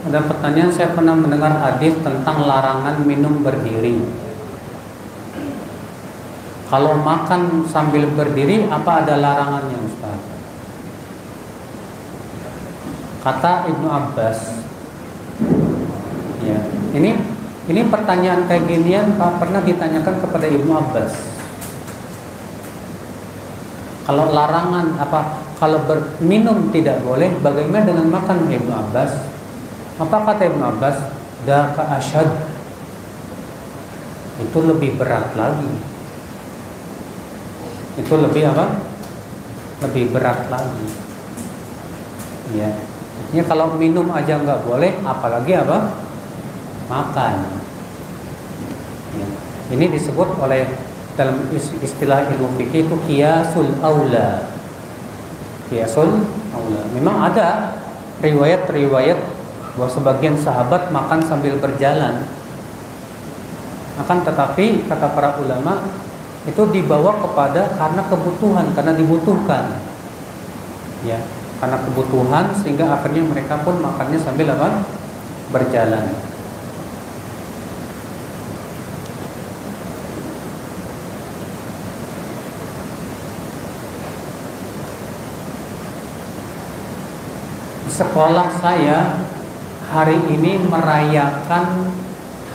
Ada pertanyaan, saya pernah mendengar hadis tentang larangan minum berdiri. Kalau makan sambil berdiri, apa ada larangannya, Ustaz? Kata Ibnu Abbas. Ya, ini pertanyaan kayak ginian Pak pernah ditanyakan kepada Ibnu Abbas. Kalau larangan apa? Kalau minum tidak boleh, bagaimana dengan makan, Ibnu Abbas? Apa kata Ibnu Abbas? Daka asyad. Itu lebih berat lagi. Itu lebih apa? Lebih berat lagi. Ya. Ini kalau minum aja nggak boleh, apalagi apa? Makan. Ya. Ini disebut oleh dalam istilah ilmu fikih itu qiyasul aula. Qiyasul aula. Memang ada riwayat-riwayat bahwa sebagian sahabat makan sambil berjalan. Akan tetapi kata para ulama itu dibawa kepada karena kebutuhan, karena dibutuhkan. Ya, karena kebutuhan sehingga akhirnya mereka pun makannya sambil apa? Berjalan. Sekolah saya hari ini merayakan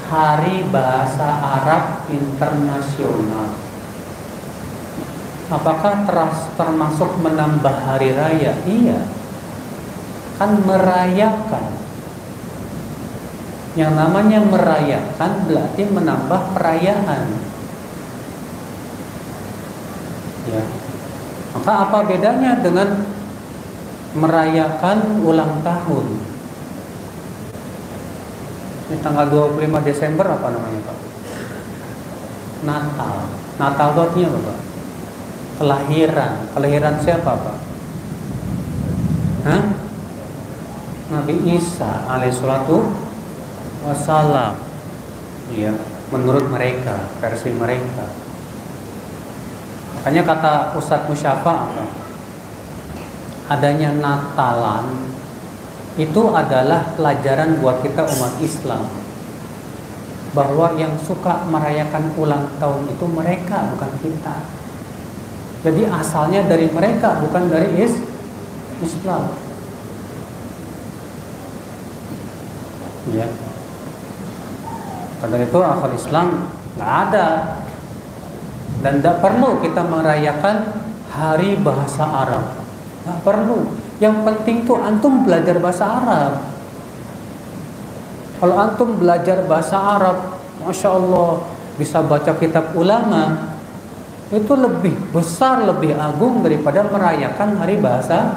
Hari Bahasa Arab Internasional. Apakah termasuk menambah hari raya? Iya. Kan merayakan. Yang namanya merayakan berarti menambah perayaan. Ya. Maka apa bedanya dengan merayakan ulang tahun? Ini tanggal 25 Desember apa namanya, Pak? Natal. Natal itu artinya apa, Pak? Kelahiran. Kelahiran siapa, Pak? Hah? Nabi Isa alaihissalatu wassalam. Ya, menurut mereka, versi mereka. Makanya kata Ustadz Musyafa apa? Adanya Natalan itu adalah pelajaran buat kita umat Islam, bahwa yang suka merayakan ulang tahun itu mereka, bukan kita. Jadi asalnya dari mereka, bukan dari Islam. Ya. Karena itu akal Islam nggak ada, dan tidak perlu kita merayakan Hari Bahasa Arab. Nggak perlu. Yang penting tuh antum belajar bahasa Arab. Kalau antum belajar bahasa Arab, Masya Allah, bisa baca kitab ulama, itu lebih besar, lebih agung daripada merayakan Hari Bahasa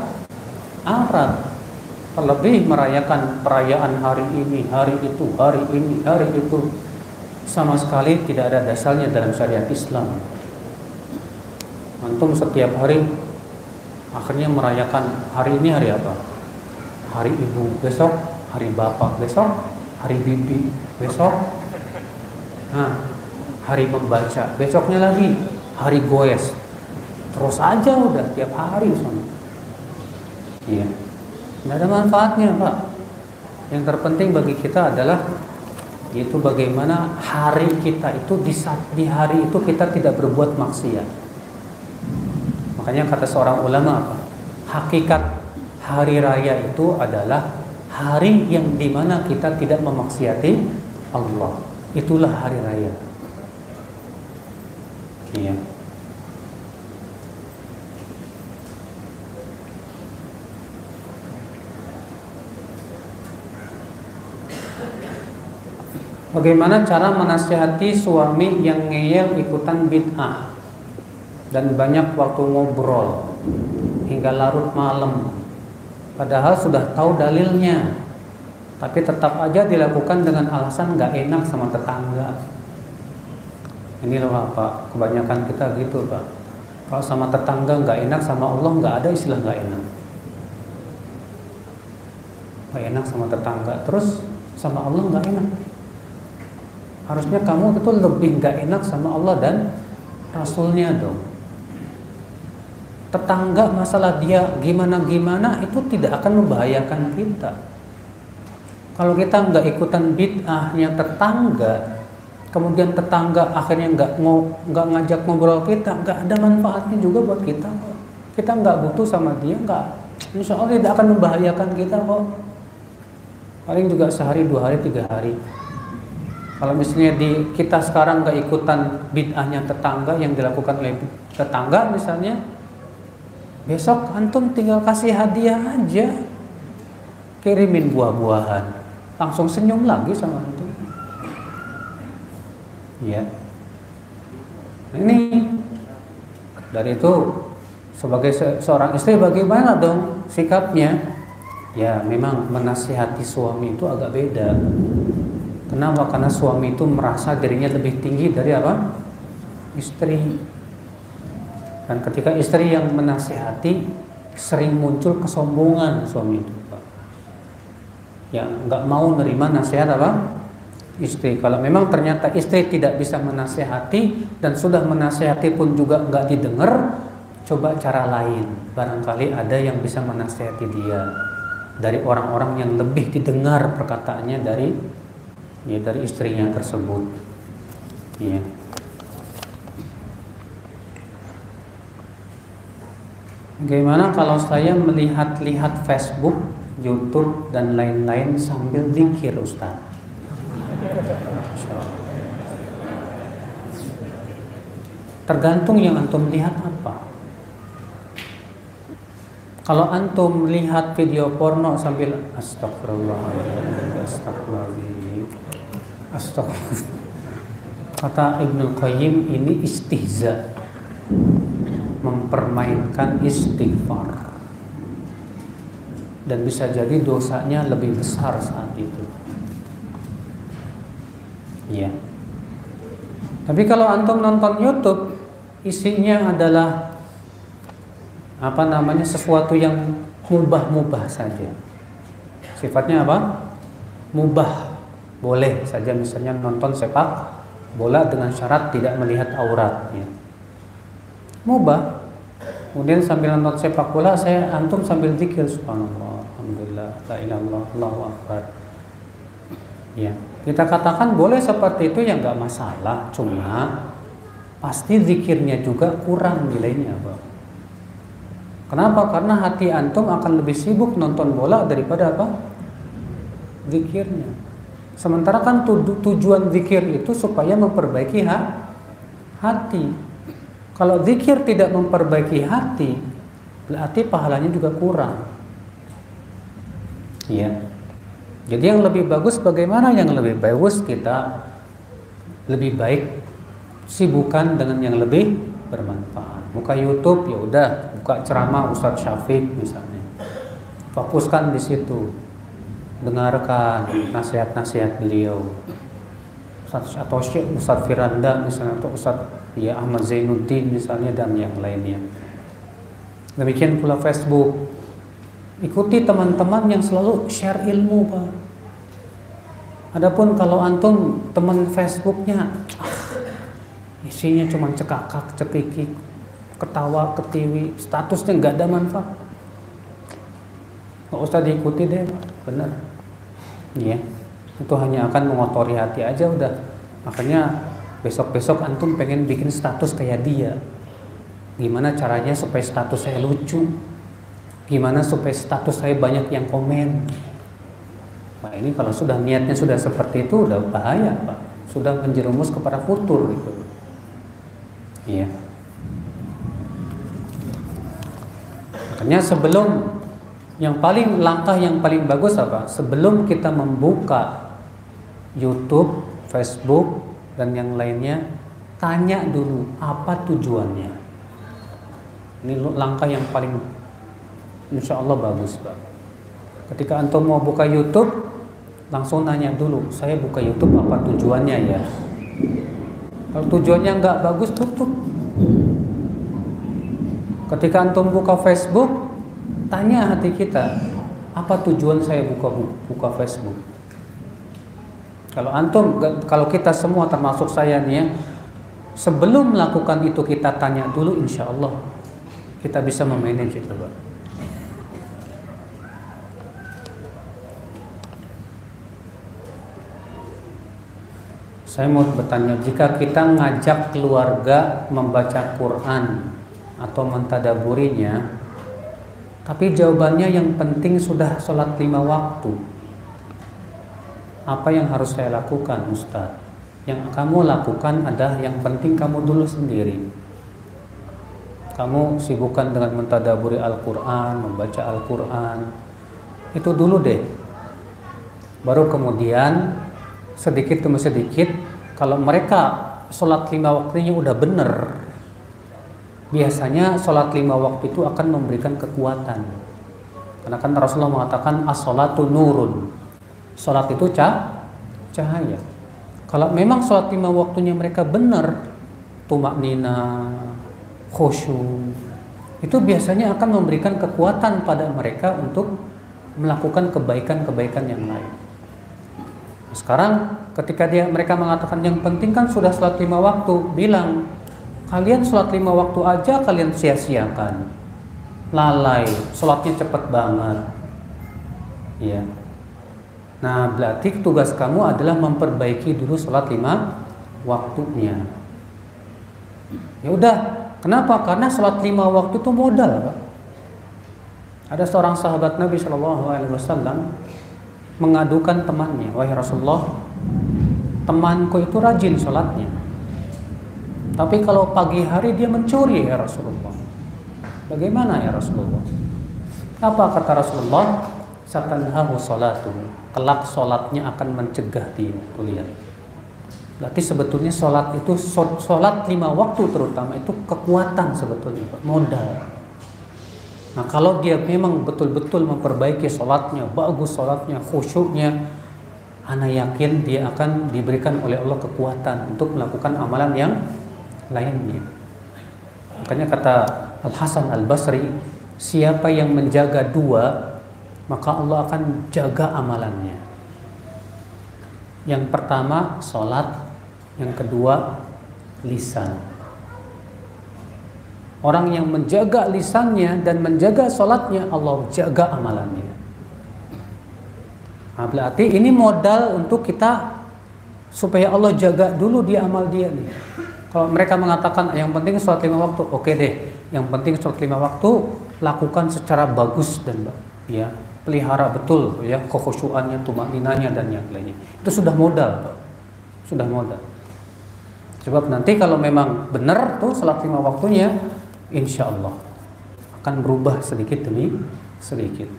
Arab. Lebih merayakan perayaan hari ini, hari itu, hari ini, hari itu, sama sekali tidak ada dasarnya dalam syariat Islam. Antum setiap hari akhirnya merayakan hari ini hari apa? Hari ibu, besok hari bapak, besok hari bibi, besok hari membaca, besoknya lagi hari goes. Terus aja udah tiap hari sama. Iya. Tidak ada manfaatnya, Pak. Yang terpenting bagi kita adalah yaitu bagaimana hari kita itu di hari itu kita tidak berbuat maksiat. Makanya kata seorang ulama apa? Hakikat hari raya itu adalah hari yang dimana kita tidak memaksiati Allah. Itulah hari raya. Iya. Bagaimana cara menasihati suami yang ngeyel ikutan bid'ah dan banyak waktu ngobrol hingga larut malam, padahal sudah tahu dalilnya, tapi tetap aja dilakukan dengan alasan nggak enak sama tetangga. Ini loh Pak, kebanyakan kita gitu Pak. Kalau sama tetangga nggak enak, sama Allah nggak ada istilah nggak enak. Nggak enak sama tetangga, terus sama Allah nggak enak. Harusnya kamu itu lebih nggak enak sama Allah dan Rasulnya dong. Tetangga masalah dia gimana-gimana itu tidak akan membahayakan kita. Kalau kita nggak ikutan bid'ahnya tetangga, kemudian tetangga akhirnya nggak ngajak ngobrol kita, nggak ada manfaatnya juga buat kita kok. Kita nggak butuh sama dia, nggak, insya Allah tidak akan membahayakan kita kok. Paling juga sehari, 2 hari, 3 hari. Kalau misalnya kita sekarang nggak ikutan bid'ahnya tetangga yang dilakukan oleh tetangga misalnya, besok antum tinggal kasih hadiah aja, kirimin buah-buahan, langsung senyum lagi sama antum. Ya. Nah, ini dari itu sebagai seorang istri bagaimana dong sikapnya? Ya memang menasihati suami itu agak beda. Kenapa? Karena suami itu merasa dirinya lebih tinggi dari apa? Istri. Dan ketika istri yang menasihati, sering muncul kesombongan suami itu, Pak. Ya nggak mau nerima nasihat apa? Istri. Kalau memang ternyata istri tidak bisa menasihati dan sudah menasihati pun juga nggak didengar, coba cara lain. Barangkali ada yang bisa menasihati dia dari orang-orang yang lebih didengar perkataannya dari istrinya tersebut. Ya. Bagaimana kalau saya melihat-lihat Facebook, YouTube dan lain-lain sambil zikir, Ustaz? Tergantung yang antum lihat apa. Kalau antum lihat video porno sambil astagfirullahaladzim, kata Ibnu Qayyim, ini istihza, mempermainkan istighfar, dan bisa jadi dosanya lebih besar saat itu. Ya. Tapi kalau antum nonton YouTube, isinya adalah sesuatu yang mubah saja. Sifatnya apa? Mubah. Boleh saja, misalnya nonton sepak bola dengan syarat tidak melihat aurat, ya. Mubah. Kemudian sambil nonton sepak bola, antum sambil zikir, subhanallah, alhamdulillah, la ilaha illallah, Allahu akbar. Ya, kita katakan boleh seperti itu, ya nggak masalah. Cuma pasti zikirnya juga kurang nilainya, Pak. Kenapa? Karena hati antum akan lebih sibuk nonton bola daripada apa? Zikirnya. Sementara kan tujuan zikir itu supaya memperbaiki hati. Kalau zikir tidak memperbaiki hati, berarti pahalanya juga kurang. Iya. Jadi yang lebih bagus bagaimana? Yang lebih bagus kita lebih baik sibukkan dengan yang lebih bermanfaat. Buka YouTube, ya udah, buka ceramah Ustadz Syafiq misalnya. Fokuskan di situ. Dengarkan nasihat-nasihat beliau. Atau Syekh Ustadz Firanda misalnya, atau Ustadz Ahmad Zainuddin misalnya, dan yang lainnya. Demikian pula Facebook. Ikuti teman-teman yang selalu share ilmu, Pak. Adapun kalau antum teman Facebooknya isinya cuma cekakak, cekikik, ketawa, ketiwi, statusnya nggak ada manfaat, nggak usah diikuti deh, benar. Iya, itu hanya akan mengotori hati aja udah. Makanya besok-besok antum pengen bikin status kayak dia. Gimana caranya supaya status saya lucu? Gimana supaya status saya banyak yang komen? Nah ini kalau sudah niatnya sudah seperti itu, udah bahaya, Pak. Sudah menjerumus kepada futur gitu. Iya. Makanya langkah yang paling bagus apa? Sebelum kita membuka YouTube, Facebook dan yang lainnya, tanya dulu apa tujuannya. Ini langkah yang paling insya Allah bagus, Pak. Ketika antum mau buka YouTube, langsung nanya dulu, saya buka YouTube apa tujuannya ya? Kalau tujuannya nggak bagus, tutup. Ketika antum buka Facebook, tanya hati kita, apa tujuan saya buka Facebook? Kalau kita semua termasuk saya nih ya, sebelum melakukan itu kita tanya dulu, insya Allah kita bisa memanage itu, Pak. Saya mau bertanya, jika kita ngajak keluarga membaca Quran atau mentadaburinya, tapi jawabannya yang penting sudah sholat 5 waktu, apa yang harus saya lakukan, Ustaz? Yang kamu lakukan adalah yang penting kamu dulu sendiri. Kamu sibukkan dengan mentadaburi Al-Quran, membaca Al-Quran, itu dulu deh. Baru kemudian sedikit demi sedikit, kalau mereka sholat 5 waktunya udah bener, biasanya sholat 5 waktu itu akan memberikan kekuatan. Karena kan Rasulullah mengatakan as-sholatu nurun, sholat itu cahaya. Kalau memang sholat 5 waktunya mereka bener, tumaknina, khusyuk, itu biasanya akan memberikan kekuatan pada mereka untuk melakukan kebaikan-kebaikan yang lain. Sekarang ketika mereka mengatakan yang penting kan sudah sholat 5 waktu, bilang kalian sholat 5 waktu aja kalian sia-siakan, lalai, sholatnya cepet banget, ya. Nah berarti tugas kamu adalah memperbaiki dulu sholat 5 waktunya. Ya udah, kenapa? Karena sholat 5 waktu itu modal, Pak. Ada seorang sahabat Nabi SAW mengadukan temannya, wahai Rasulullah, temanku itu rajin sholatnya, tapi kalau pagi hari dia mencuri ya Rasulullah. Bagaimana ya Rasulullah? Apa kata Rasulullah? Satanhahu sholatu, kelak sholatnya akan mencegah dia. Tuh lihat. Berarti sebetulnya sholat itu, sholat 5 waktu terutama itu kekuatan sebetulnya, modal. Nah kalau dia memang betul-betul memperbaiki sholatnya, bagus sholatnya, khusyuknya, ana yakin dia akan diberikan oleh Allah kekuatan untuk melakukan amalan yang lainnya. Makanya kata Al-Hasan Al-Basri, siapa yang menjaga 2, maka Allah akan jaga amalannya. Yang pertama sholat, yang kedua lisan. Orang yang menjaga lisannya dan menjaga sholatnya, Allah jaga amalannya. Nah, berarti ini modal untuk kita supaya Allah jaga dulu dia amal dia nih. Kalau mereka mengatakan yang penting sholat 5 waktu, oke deh. Yang penting sholat 5 waktu lakukan secara bagus dan ya, pelihara betul ya kekhusyuannya, tumakninanya dan yang lainnya. Itu sudah modal, Pak. Sudah modal. Sebab nanti kalau memang benar tuh sholat 5 waktunya, insya Allah akan berubah sedikit demi sedikit.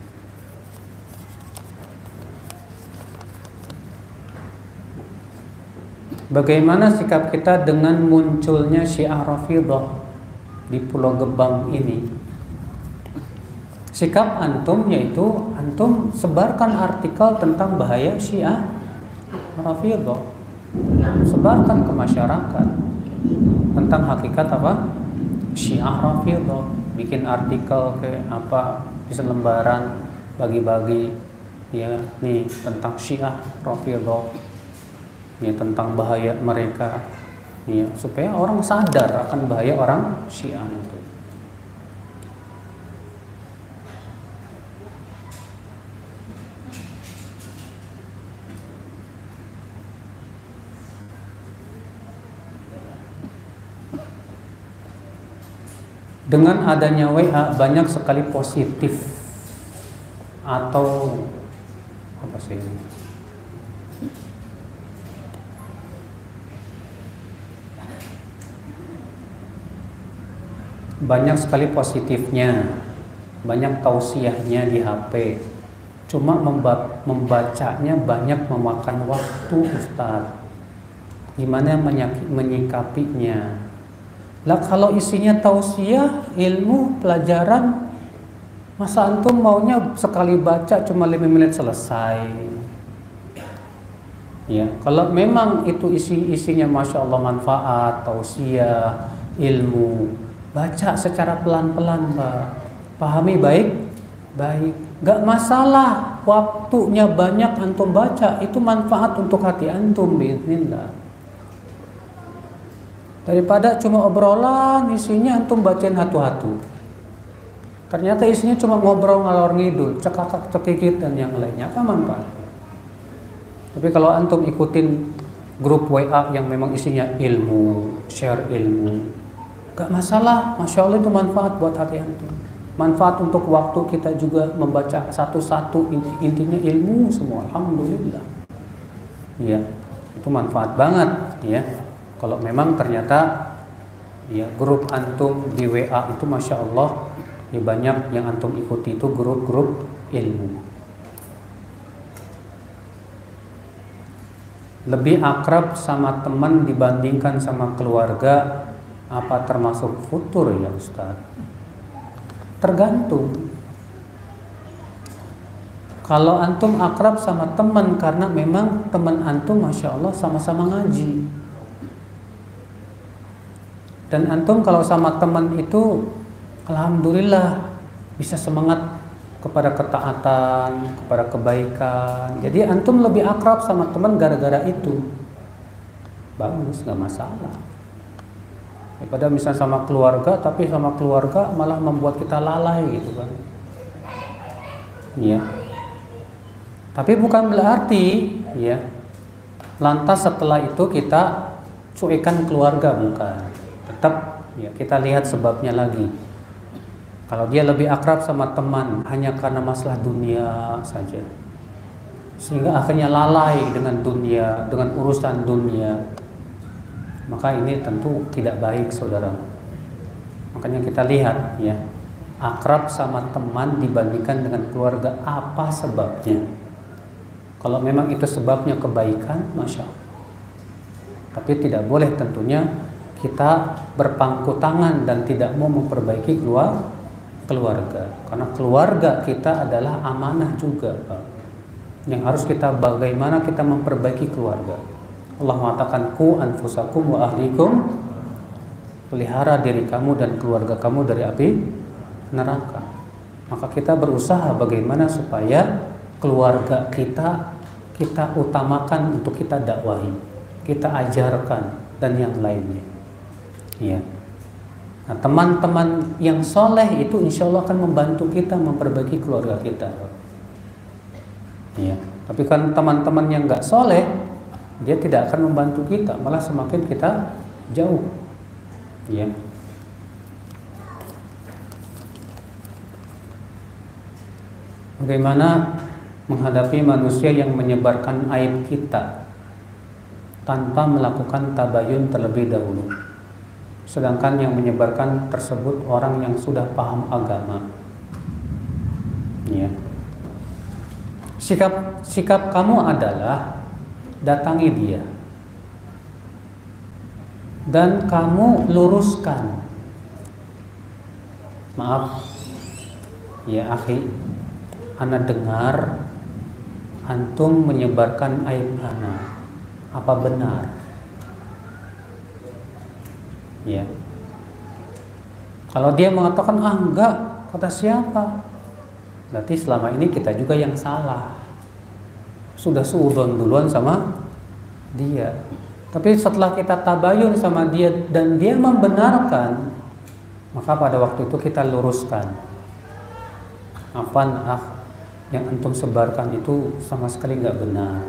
Bagaimana sikap kita dengan munculnya Syiah Rafidhah di Pulau Gebang ini? Sikap antum yaitu antum sebarkan artikel tentang bahaya Syiah Rafidhah, sebarkan ke masyarakat tentang hakikat apa Syiah Rafidhah, bikin artikel kayak apa, bisa lembaran bagi-bagi ya nih tentang Syiah Rafidhah, ya tentang bahaya mereka, ya supaya orang sadar akan bahaya orang Syiah itu. Dengan adanya WA banyak sekali positif atau apa sih ini? Banyak sekali positifnya, banyak tausiahnya di HP. Cuma membacanya banyak memakan waktu, Ustaz. Gimana menyikapinya? Lah kalau isinya tausiah, ilmu, pelajaran, masa antum maunya sekali baca cuma 5 menit selesai? Ya, kalau memang itu isinya masya Allah manfaat, tausiah, ilmu, baca secara pelan-pelan, Pak. Pahami baik. Gak masalah waktunya banyak antum baca, itu manfaat untuk hati antum biiznillah. Daripada cuma obrolan isinya antum bacain hatu-hatu. Ternyata isinya cuma ngobrol ngalor ngidul, cekakak cekikit dan yang lainnya, apa manfaat? Tapi kalau antum ikutin grup WA yang memang isinya ilmu, share ilmu, gak masalah. Masya Allah itu manfaat buat hati antum. Manfaat untuk waktu kita juga membaca satu-satu, intinya ilmu semua. Alhamdulillah. Ya, itu manfaat banget ya. Kalau memang ternyata ya grup antum di WA itu Masya Allah ya, banyak yang antum ikuti itu grup-grup ilmu. Lebih akrab sama teman dibandingkan sama keluarga, apa termasuk futur ya Ustaz? Tergantung. Kalau antum akrab sama teman karena memang teman antum Masya Allah sama-sama ngaji, dan antum kalau sama teman itu alhamdulillah bisa semangat kepada ketaatan, kepada kebaikan. Jadi antum lebih akrab sama teman gara-gara itu. Bagus, gak masalah. Daripada misalnya sama keluarga, tapi sama keluarga malah membuat kita lalai gitu kan. Ya. Tapi bukan berarti ya lantas setelah itu kita cuekan keluarga, bukan. Tetap ya kita lihat sebabnya lagi. Kalau dia lebih akrab sama teman hanya karena masalah dunia saja, sehingga akhirnya lalai dengan dunia, dengan urusan dunia, maka ini tentu tidak baik, saudara. Makanya kita lihat ya, akrab sama teman dibandingkan dengan keluarga, apa sebabnya? Kalau memang itu sebabnya kebaikan, Masya Allah. Tapi tidak boleh tentunya kita berpangku tangan dan tidak mau memperbaiki keluarga, karena keluarga kita adalah amanah juga, Pak. Yang harus kita, bagaimana kita memperbaiki keluarga. Allah mengatakan ku anfusakum wa ahlikum, pelihara diri kamu dan keluarga kamu dari api neraka. Maka kita berusaha bagaimana supaya keluarga kita utamakan untuk kita dakwahi, kita ajarkan dan yang lainnya. Ya. Nah, teman-teman yang soleh itu insya Allah akan membantu kita memperbaiki keluarga kita. Ya. Tapi kan teman-teman yang nggak soleh, dia tidak akan membantu kita, malah semakin kita jauh. Ya. Bagaimana menghadapi manusia yang menyebarkan aib kita tanpa melakukan tabayun terlebih dahulu, sedangkan yang menyebarkan tersebut orang yang sudah paham agama. Ya. Sikap kamu adalah datangi dia dan kamu luruskan. Maaf ya akhi, ana dengar antum menyebarkan aib ana. Apa benar? Ya. Kalau dia mengatakan enggak, kata siapa? Berarti selama ini kita juga yang salah. Sudah suudon duluan sama dia. Tapi setelah kita tabayun sama dia dan dia membenarkan, maka pada waktu itu kita luruskan. Yang antum sebarkan itu sama sekali enggak benar.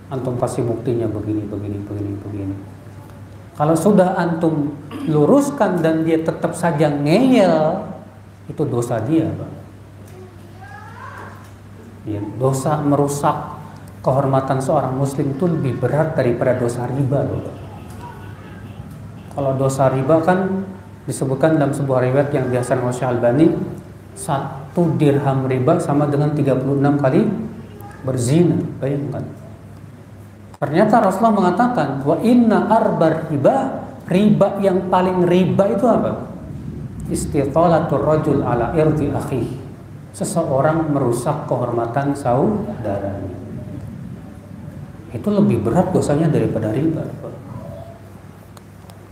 Antum kasih buktinya begini. Kalau sudah antum luruskan dan dia tetap saja ngeyel, itu dosa dia, Bang. Ya, dosa merusak kehormatan seorang muslim itu lebih berat daripada dosa riba, loh. Kalau dosa riba kan disebutkan dalam sebuah riwayat yang dihasankan oleh Syekh Albani, 1 dirham riba sama dengan 36 kali berzina. Bayangkan. Ternyata Rasulullah mengatakan, wa inna arbar riba yang paling riba itu apa? Istitalatul rajul ala irdi akhihi. Seseorang merusak kehormatan saudaranya. Itu lebih berat dosanya daripada riba.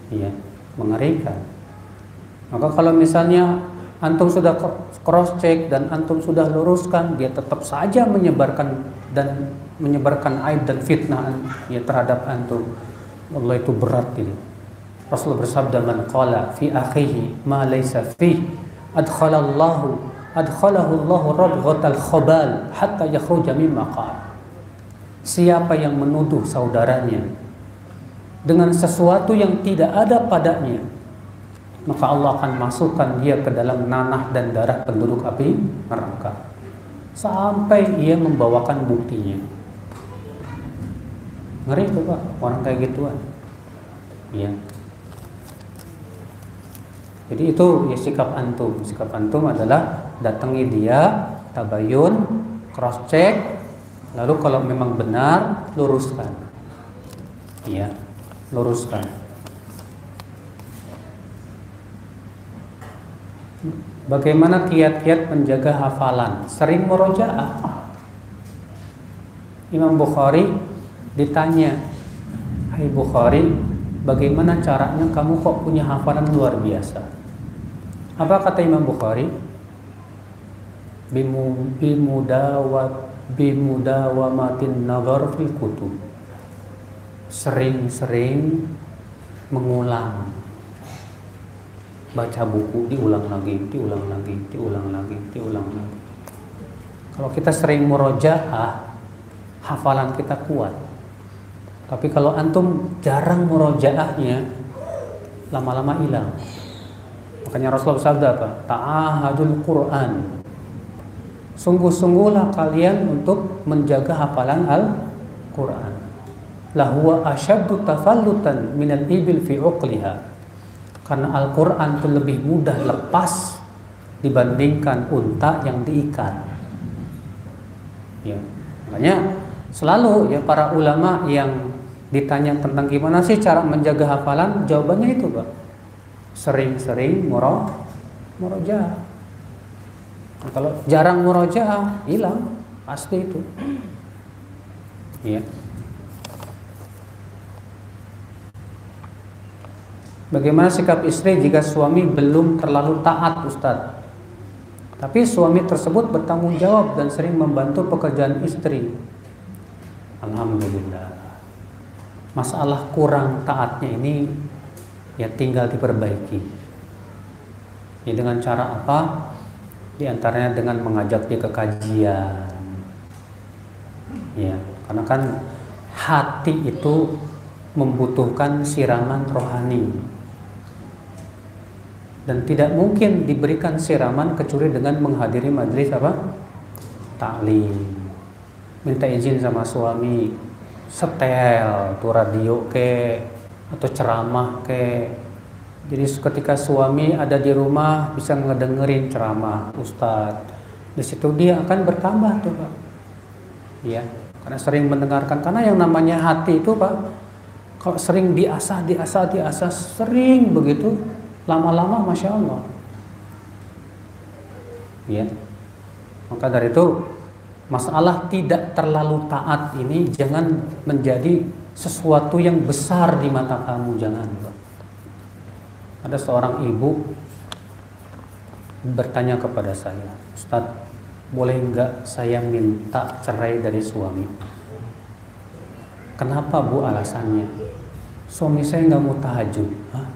Iya, mengerikan. Maka kalau misalnya antum sudah cross check dan antum sudah luruskan, dia tetap saja menyebarkan aib dan fitnah ya terhadap antum, Allah itu berat ini. Rasulullah bersabda, man qala fi akhihi ma laysa fi adkhalahu Allahu radghatal khabal hatta yakhruja mimma qala. siapa yang menuduh saudaranya dengan sesuatu yang tidak ada padanya, maka Allah akan masukkan dia ke dalam nanah dan darah penduduk api neraka sampai ia membawakan buktinya. Ngeri tuh Pak, orang kayak gituan. Ya. Jadi itu ya sikap antum. Sikap antum adalah datangi dia, tabayun, cross check, lalu kalau memang benar luruskan. Ya, luruskan. Bagaimana kiat-kiat menjaga hafalan? Sering murojaah. Imam Bukhari ditanya, "Hai Bukhari, bagaimana caranya kamu kok punya hafalan luar biasa?" Apa kata Imam Bukhari? Bimudawamatin nazar fil kutub. Sering-sering mengulang. Baca buku, diulang lagi. Kalau kita sering murojaah, hafalan kita kuat. Tapi kalau antum jarang murojaahnya, lama-lama hilang. Makanya Rasulullah sabda apa? Ta'ahadul Quran. Sungguh-sungguhlah kalian untuk menjaga hafalan Al-Quran. Lahuwa asyaddu tafallutan minal ibil fi uqliha. Karena Al-Quran itu lebih mudah lepas dibandingkan unta yang diikat. Ya, makanya selalu ya para ulama yang ditanya tentang gimana sih cara menjaga hafalan, jawabannya itu Pak, sering-sering murojaah. Nah, kalau jarang murojaah, hilang pasti itu. Ya. Bagaimana sikap istri jika suami belum terlalu taat, Ustadz? Tapi suami tersebut bertanggung jawab dan sering membantu pekerjaan istri. Alhamdulillah. Masalah kurang taatnya ini ya tinggal diperbaiki. Ya dengan cara apa? Di antaranya dengan mengajak dia ke kajian. Ya, karena kan hati itu membutuhkan siraman rohani. Dan tidak mungkin diberikan siraman kecuali dengan menghadiri majelis apa? Taklim. Minta izin sama suami, setel tuh radio ke atau ceramah ke. Jadi ketika suami ada di rumah bisa ngedengerin ceramah ustadz. Di situ dia akan bertambah tuh Pak. Ya, karena sering mendengarkan. Karena yang namanya hati itu Pak, kalau sering diasah sering begitu, lama-lama Masya Allah. Ya. Maka dari itu masalah tidak terlalu taat ini jangan menjadi sesuatu yang besar di mata kamu, jangan. Ada seorang ibu bertanya kepada saya, Ustadz, boleh nggak saya minta cerai dari suami? Kenapa Bu alasannya? Suami saya nggak mau tahajud. Hah?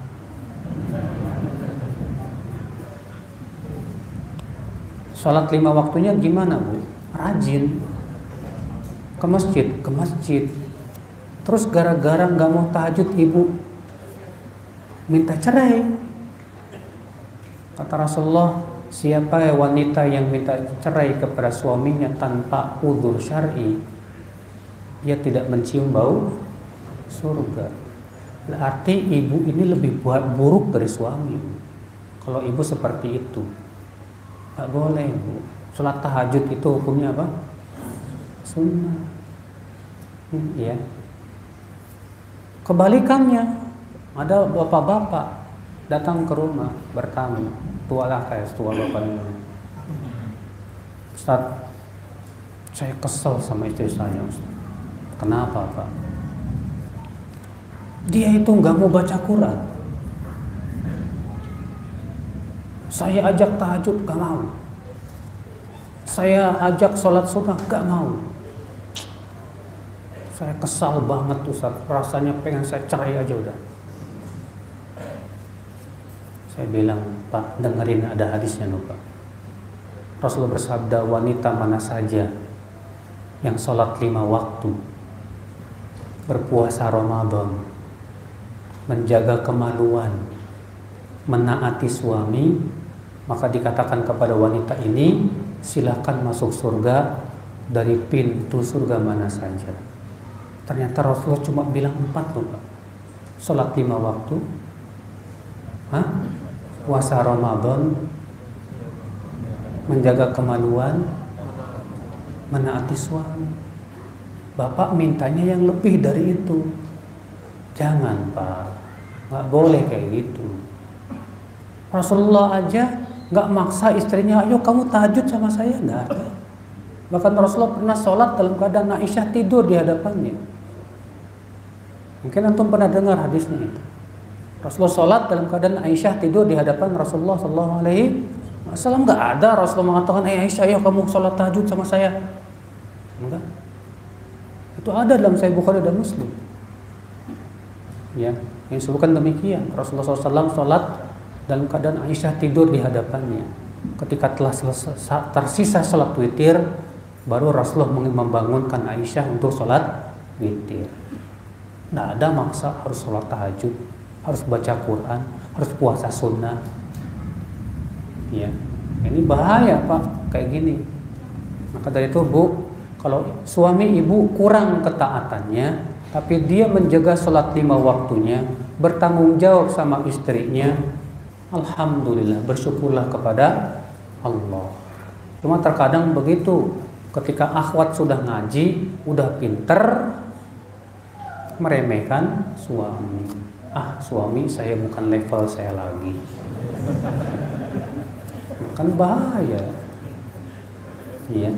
Sholat 5 waktunya gimana Bu? Rajin. Ke masjid. Terus gara-gara gak mau tahajud ibu minta cerai. Kata Rasulullah, siapa wanita yang minta cerai kepada suaminya tanpa udzur syar'i, dia tidak mencium bau surga. Berarti ibu ini lebih buruk dari suami. Kalau ibu seperti itu, gak boleh Bu. Sholat tahajud itu hukumnya apa? Sunnah. Ya. Kebalikannya, ada bapak-bapak datang ke rumah bertamu, tualah kayak tua bapak ini. Ustaz, saya kesel sama istri saya, Ustaz. Kenapa Pak? Dia itu nggak mau baca Quran. Saya ajak tahajud gak mau. Saya ajak sholat sunnah gak mau. Saya kesal banget Ustaz. Rasanya pengen saya cerai aja udah. Saya bilang, Pak, dengerin ada hadisnya loh Pak. Rasulullah bersabda, wanita mana saja yang sholat 5 waktu berpuasa Ramadan, menjaga kemaluan, menaati suami, maka dikatakan kepada wanita ini, silakan masuk surga dari pintu surga mana saja. Ternyata Rasulullah cuma bilang 4 loh Pak. Sholat 5 waktu, puasa Ramadan, menjaga kemaluan, menaati suami. Bapak mintanya yang lebih dari itu. Jangan Pak, nggak boleh kayak gitu. Rasulullah aja nggak maksa istrinya, ayo kamu tahajud sama saya, nggak ada. Bahkan Rasulullah pernah sholat dalam keadaan Aisyah tidur di hadapannya. Mungkin antum pernah dengar hadisnya itu. Rasulullah sholat dalam keadaan Aisyah tidur di hadapan Rasulullah Sallallahu Alaihi Wasallam. Nggak ada Rasulullah mengatakan, Aisyah, ayo kamu sholat tahajud sama saya. Enggak. Itu ada dalam Sahih Bukhari dan Muslim. Ya, yang disebutkan demikian. Rasulullah SAW sholat dalam keadaan Aisyah tidur di hadapannya. Ketika telah tersisa sholat witir, baru Rasulullah membangunkan Aisyah untuk sholat witir. Nggak ada maksa harus sholat tahajud, harus baca Quran, harus puasa sunnah. Ya, ini bahaya Pak, kayak gini. Maka dari itu Bu, kalau suami ibu kurang ketaatannya, tapi dia menjaga sholat 5 waktunya, bertanggung jawab sama istrinya, alhamdulillah, bersyukurlah kepada Allah. Cuma terkadang begitu, ketika akhwat sudah ngaji, udah pinter, meremehkan suami. Suami saya bukan level saya lagi. Kan bahaya. Iya.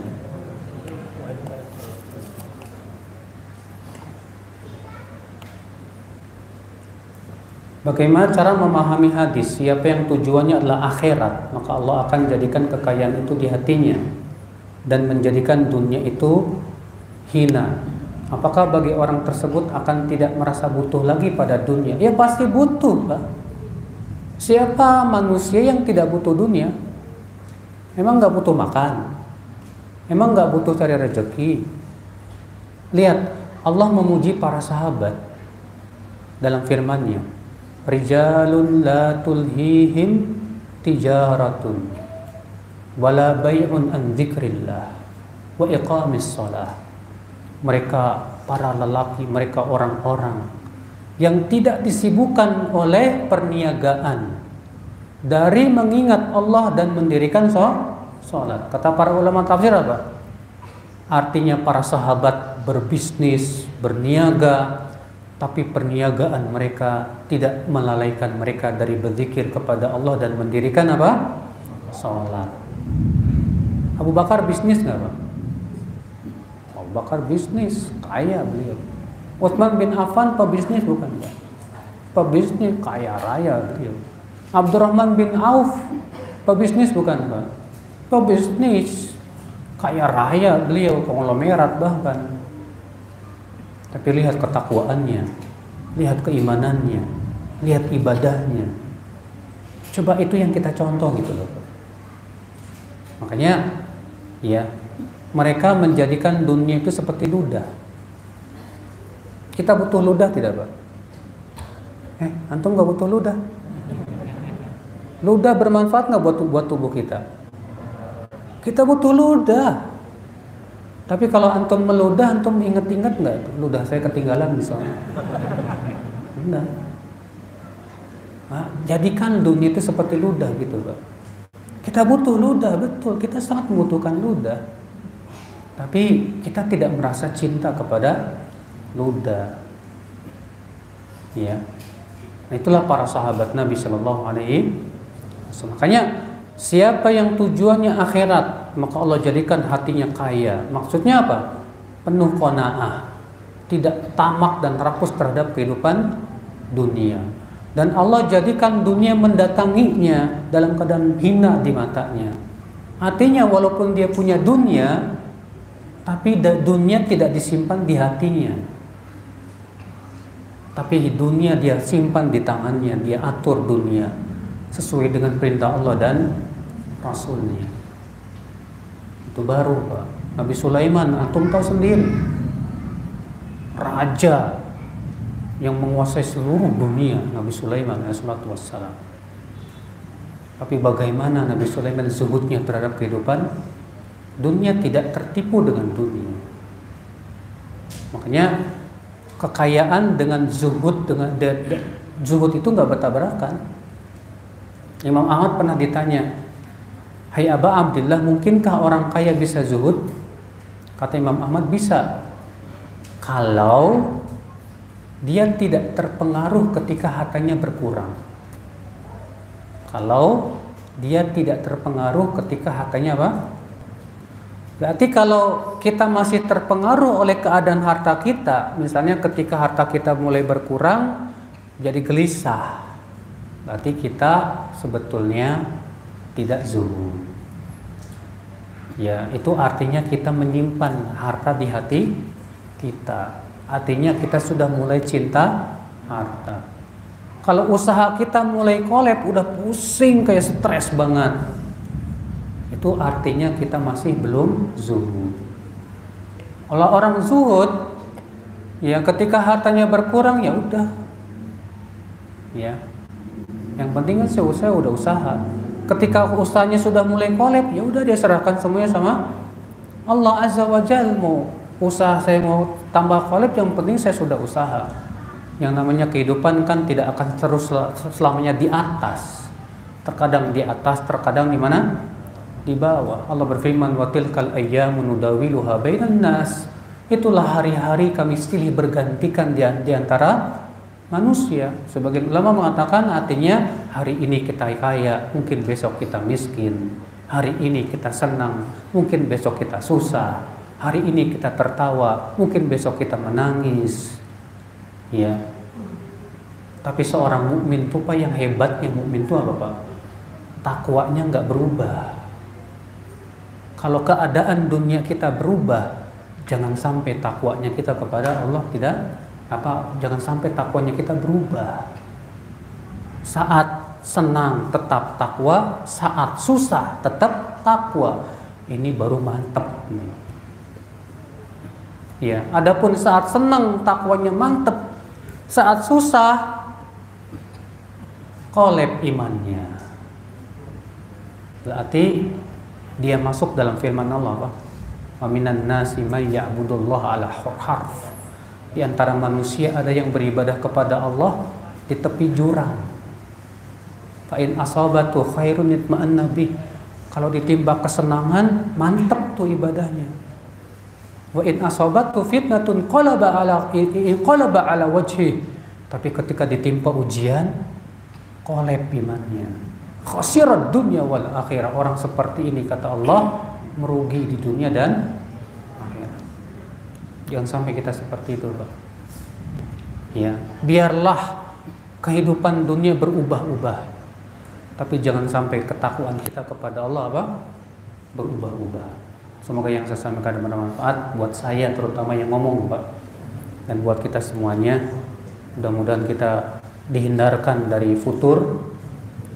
Bagaimana cara memahami hadis? Siapa yang tujuannya adalah akhirat, maka Allah akan jadikan kekayaan itu di hatinya dan menjadikan dunia itu hina. Apakah bagi orang tersebut akan tidak merasa butuh lagi pada dunia? Ya pasti butuh, Pak. Siapa manusia yang tidak butuh dunia? Emang nggak butuh makan? Emang nggak butuh cari rezeki? Lihat, Allah memuji para sahabat dalam firman-Nya. Rijalun la tulhihim tijaratun wala bai'un an dzikrillah wa iqamis shalah. Mereka para lelaki, mereka orang-orang yang tidak disibukkan oleh perniagaan dari mengingat Allah dan mendirikan salat. Kata para ulama tafsir apa? Artinya para sahabat berbisnis, berniaga, tapi perniagaan mereka tidak melalaikan mereka dari berzikir kepada Allah dan mendirikan apa? Salat. Abu Bakar bisnis nggak Pak? Abu Bakar bisnis, kaya beliau. Utsman bin Affan pebisnis bukan Pak? Pebisnis, kaya raya beliau. Abdurrahman bin Auf pebisnis bukan Pak? Pebisnis, kaya raya beliau, konglomerat bahkan. Tapi lihat ketakwaannya, lihat keimanannya, lihat ibadahnya. Coba itu yang kita contoh gitu loh. Makanya ya, mereka menjadikan dunia itu seperti ludah. Kita butuh ludah tidak Pak? Antum gak butuh ludah? Ludah bermanfaat gak buat tubuh kita? Kita butuh ludah. Tapi kalau antum meludah, antum inget-inget nggak? Ludah saya ketinggalan misalnya. Enggak. Jadikan dunia itu seperti ludah gitu, Pak. Kita butuh ludah, betul. Kita sangat membutuhkan ludah. Tapi kita tidak merasa cinta kepada ludah. Ya. Nah, itulah para sahabat Nabi Shallallahu Alaihi Wasallam. Makanya siapa yang tujuannya akhirat, maka Allah jadikan hatinya kaya. Maksudnya apa? Penuh qanaah, tidak tamak dan rakus terhadap kehidupan dunia. Dan Allah jadikan dunia mendatanginya dalam keadaan hina di matanya. Artinya walaupun dia punya dunia, tapi dunia tidak disimpan di hatinya. Tapi dunia dia simpan di tangannya, dia atur dunia sesuai dengan perintah Allah dan Rasulnya. Itu baru Pak. Nabi Sulaiman, antum tahu sendiri, raja yang menguasai seluruh dunia, Nabi Sulaiman alaihissalatu wassalam. Tapi bagaimana Nabi Sulaiman zuhudnya terhadap kehidupan dunia, tidak tertipu dengan dunia. Makanya kekayaan dengan zuhud, zuhud itu nggak bertabrakan. Imam Ahmad pernah ditanya, "Hai Aba Abdillah, mungkinkah orang kaya bisa zuhud?" Kata Imam Ahmad, bisa, kalau dia tidak terpengaruh ketika hartanya berkurang. Kalau dia tidak terpengaruh ketika hartanya apa? Berarti kalau kita masih terpengaruh oleh keadaan harta kita, misalnya ketika harta kita mulai berkurang, jadi gelisah, berarti kita sebetulnya tidak zuhud. Ya, itu artinya kita menyimpan harta di hati kita. Artinya kita sudah mulai cinta harta. Kalau usaha kita mulai kolab, udah pusing kayak stres banget, itu artinya kita masih belum zuhud. Kalau orang zuhud, ya ketika hartanya berkurang ya udah, ya yang penting kan saya udah usaha. Ketika usahanya sudah mulai kolab, ya udah dia serahkan semuanya sama Allah Azza wa Jalla. Mau usaha saya mau tambah kolab, yang penting saya sudah usaha. Yang namanya kehidupan kan tidak akan terus selamanya di atas. Terkadang di atas, terkadang di mana? Di bawah. Allah berfirman, "Wa tilkal ayyamu nudawiluha bainan nas." Itulah hari-hari kami silih bergantikan di antara manusia. Sebagian ulama mengatakan artinya hari ini kita kaya, mungkin besok kita miskin. Hari ini kita senang, mungkin besok kita susah. Hari ini kita tertawa, mungkin besok kita menangis. Ya. Tapi seorang mukmin itu Pak, yang hebatnya mukmin itu apa Pak? Takwanya nggak berubah. Kalau keadaan dunia kita berubah, jangan sampai takwanya kita kepada Allah jangan sampai takwanya kita berubah. Saat senang tetap takwa, saat susah tetap takwa. Ini baru mantep. Ya, adapun saat senang takwanya mantep, saat susah kolab imannya. Berarti dia masuk dalam firman Allah, "Wa minan nasi may ya'budullaha 'ala harf." Di antara manusia ada yang beribadah kepada Allah di tepi jurang. Fa in asabatu khairun itma'anna bih. Kalau ditimba kesenangan, mantap tuh ibadahnya. Wa in asabatu fitnatun qalaba ala wajhi. Tapi ketika ditimpa ujian, kolab imannya. Khasirat dunya wal akhirah. Orang seperti ini kata Allah merugi di dunia dan jangan sampai kita seperti itu, Pak. Ya, biarlah kehidupan dunia berubah-ubah, tapi jangan sampai ketakwaan kita kepada Allah berubah-ubah. Semoga yang saya sampaikan bermanfaat buat saya terutama yang ngomong, Pak, dan buat kita semuanya. Mudah-mudahan kita dihindarkan dari futur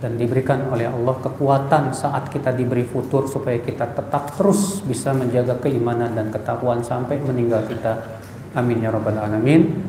dan diberikan oleh Allah kekuatan saat kita diberi futur supaya kita tetap terus bisa menjaga keimanan dan ketakwaan sampai meninggal kita. Amin ya rabbal alamin.